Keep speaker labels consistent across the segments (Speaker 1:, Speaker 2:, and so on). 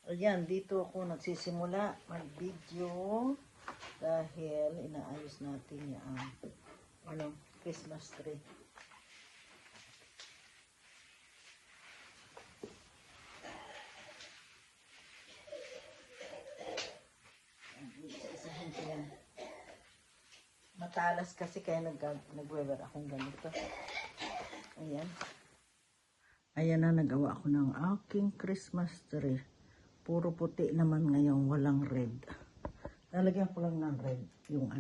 Speaker 1: Ayan, dito ako nagsisimula mag-video dahil inaayos natin yung Christmas tree. Isa-isahin ko yan. Matalas kasi kaya nagwewer akong ganito. Ayan. Ayan na, nagawa ako ng aking Christmas tree. Puro puti naman ngayon, walang red. Lalagyan ko lang ng red, yung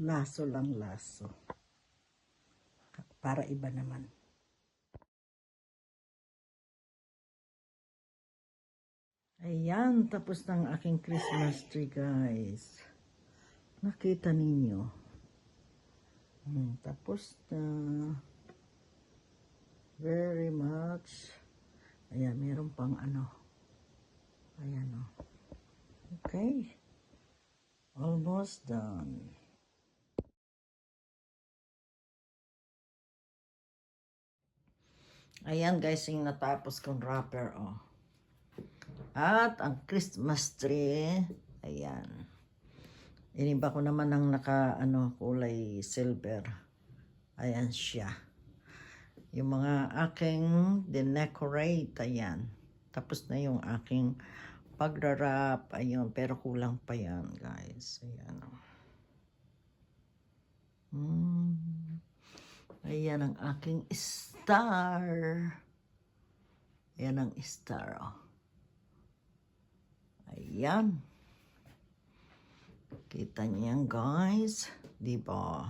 Speaker 1: laso lang laso. Para iba naman. Ayan, tapos ng aking Christmas tree, guys. Nakita ninyo. Tapos na. Very much. Ayan, meron pang Ayan o. Okay. Almost done. Ayan guys, yung natapos kong wrapper oh. At ang Christmas tree, ayan. Iniba ko naman ng kulay silver. Ayan siya. Yung mga aking decorate, ayan. Tapos na yung aking pagra-wrap, ayun. Pero kulang pa yan, guys. Ayan. Ayan ang aking star. Ayan ang star, oh. Ayan. Kita niyan, guys. Diba?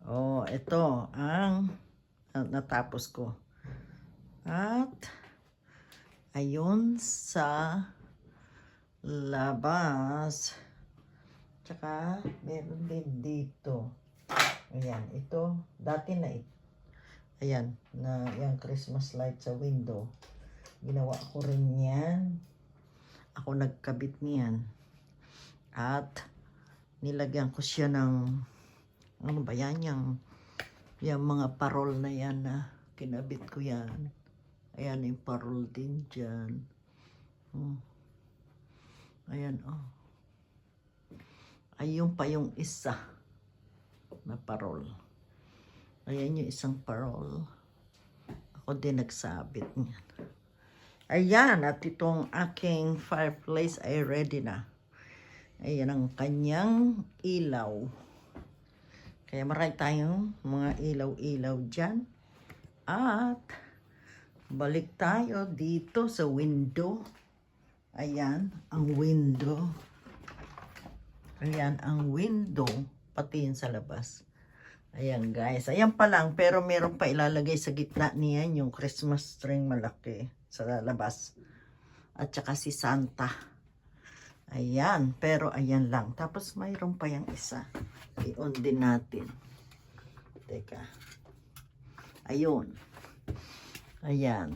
Speaker 1: Oh, ito ang natapos ko. At ayun sa labas. Tsaka meron din dito. Ayan, ito dati na ayan, na yung Christmas light sa window. Ginawa ko rin yan. Ako nagkabit niyan. At nilagyan ko siya ng ano ba yan, yung mga parol na yan na kinabit ko yan. Ayan yung parol din dyan. Ayan oh. Ayun pa yung isa na parol. Ayan yung isang parol. Ako din nagsabit niyan. Ayan, at itong aking fireplace ay ready na. Ayan ang kanyang ilaw. Kaya marami tayong mga ilaw-ilaw dyan. At balik tayo dito sa window. Ayan, ang window. Ayan, ang window. Pati yun sa labas. Ayan, guys. Ayan pa lang. Pero meron pa ilalagay sa gitna niyan yung Christmas tree malaki sa labas. At saka si Santa. Ayan. Pero ayan lang. Tapos mayroon pa yung isa. I-on din natin. Teka. Ayun. Ayan.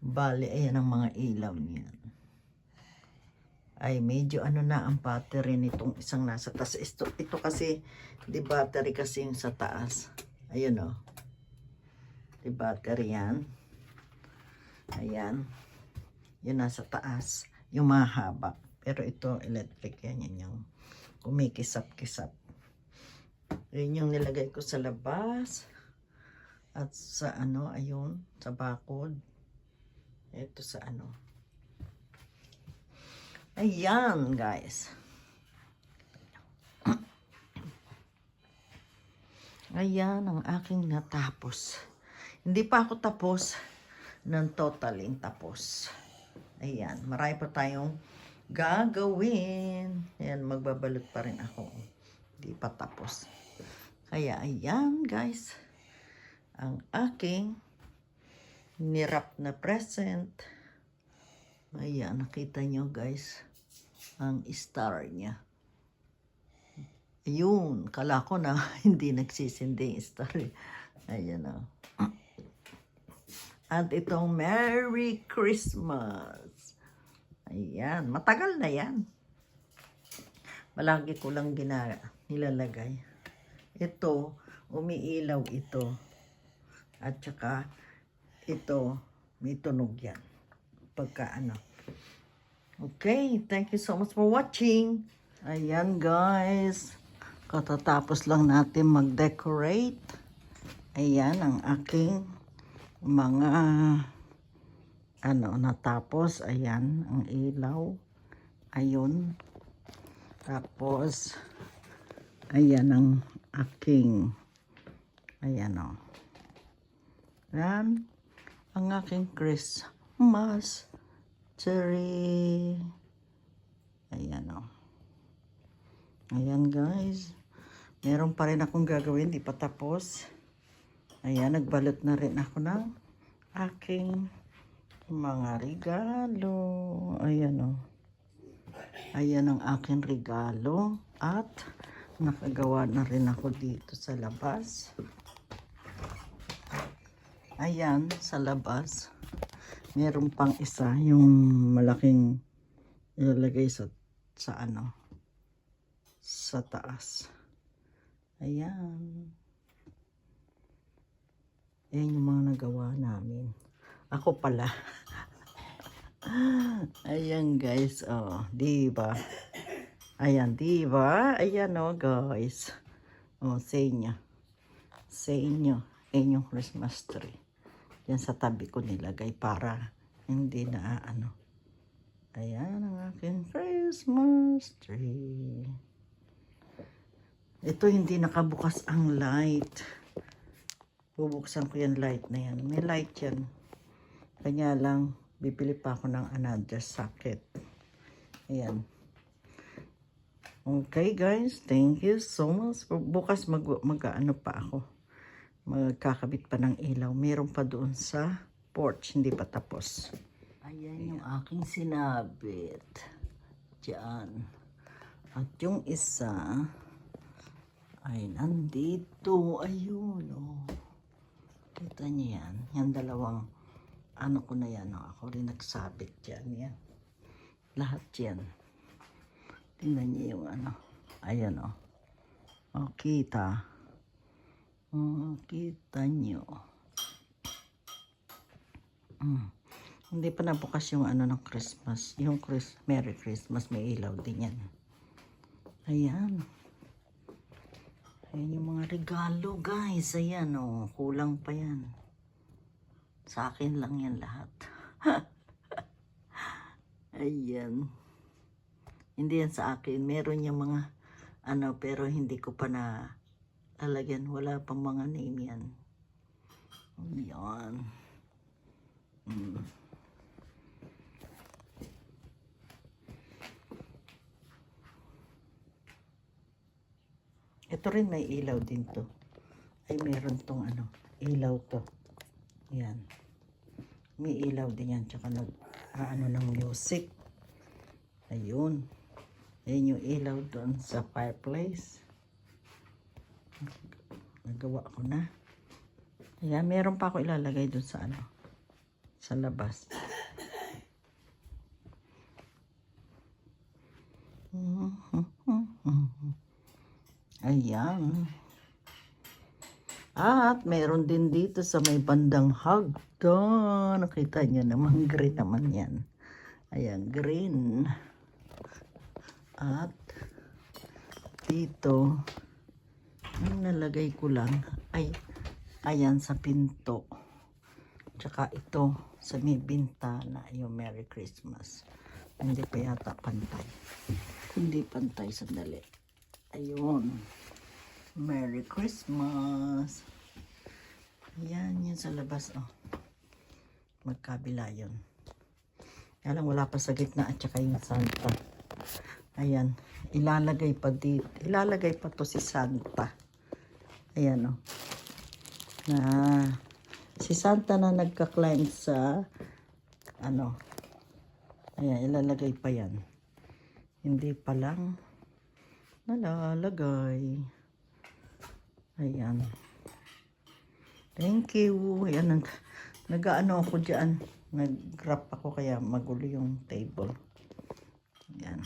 Speaker 1: Bali, ayan ang mga ilaw niyan. Ay, medyo na ang battery nitong isang nasa taas. Ito kasi, di battery kasi yung sa taas. Ayun o. Di battery yan. Ayan. Yun nasa taas. Yung mahaba. Pero ito, electric yan. Yan yung kumikisap-kisap. Yun yung nilagay ko sa labas. At sa ayun, sa bakod. Ito sa Ayan, guys. Ayan ang aking natapos. Hindi pa ako tapos ng totaling tapos. Ayan, marami pa tayong gagawin. Ayan, magbabalot pa rin ako. Hindi pa tapos. Kaya, ayan, guys. Ang aking nirap na present. Ayan, nakita nyo, guys. Ang star niya. Ayun, kala ko na hindi nagsisindi yung star. Ayan o. At itong Merry Christmas. Ayan, matagal na yan. Malagi ko lang nilalagay. Ito, umiilaw ito. At saka, ito, may tunog yan. pagka ano. Okay, thank you so much for watching. Ayan guys, katatapos lang natin mag-decorate. Ayan ang aking mga natapos. Ayan ang ilaw. Ayun. Tapos ayan ang aking yan ang aking Christmas tree. Ayan ayan guys, meron pa rin akong gagawin, di pa tapos. Ayan, nagbalot na rin ako ng aking mga regalo. Ayan ayan ang aking regalo. At nakagawa na rin ako dito sa labas. Ayan, sa labas. Meron pang isa, yung malaking ilalagay sa taas. Ayan. Ayan yung mga nagawa namin. Ako pala. Ayan guys, oh, diba? Ayan, diba? Ayan guys. Oh, sa inyo. Sa inyo. Ayan yung Christmas tree. Yan sa tabi ko nilagay para hindi na Ayan ang aking Christmas tree. Ito hindi nakabukas ang light. Bubuksan ko yung light na yan. May light yan. Kanya lang, bibili pa ako ng another socket. Ayan. Okay guys, thank you so much. Bukas mag-ano pa ako. Magkakabit pa ng ilaw. Meron pa doon sa porch, hindi pa tapos. Ayan yung aking sinabit. Diyan. At yung isa ay nandito. Ayun kita niyo yan. Yan dalawang ko na yan. Ako rin nagsabit dyan. Yan. Lahat yan. Tingnan niyo yung Ayan kita. Kita niyo. Hindi pa nabukas yung ng Christmas. Yung Merry Christmas. May ilaw din yan. Ayan. Ayan yung mga regalo guys. Ayan kulang pa yan. Sa akin lang yan lahat. Ayan. Hindi yan sa akin. Meron yung mga pero hindi ko pa na lalagyan. Wala pang mga name yan. Ayan. Ito rin may ilaw din to. Ay meron tong ilaw to. Ayan. May ilaw din yan. Tsaka ng music. Ayun. Ayan yung ilaw doon sa fireplace. Nagawa ko na. Ayan, meron pa ako ilalagay doon sa sa labas. Ayan. At meron din dito sa may bandang hagdan. Nakita niyo naman, green naman yan. Ayan, green. At dito, ang nalagay ko lang ay ayan sa pinto. Tsaka ito sa may bintana, yung Merry Christmas. Hindi pa yata pantay. Hindi pantay, sandali. Ayun. Merry Christmas. Ayan, yun sa labas. Magkabila yun. Kaya lang wala pa sa gitna at saka yung Santa. Ayan. Ilalagay pa dito. Ilalagay pa to si Santa. Ayan na si Santa na nagka-climb sa ayan, ilalagay pa yan. Hindi pa lang nalalagay. Ayan. Thank you. Ayan, nag-ano ako dyan. Nag-wrap ako kaya magulo yung table. Ayan.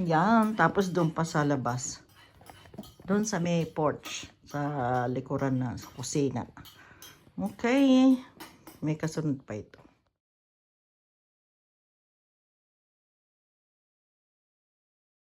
Speaker 1: Yan. Tapos doon pa sa labas. Doon sa may porch. Sa likuran na sa kusina. Okay. May kasunod pa ito.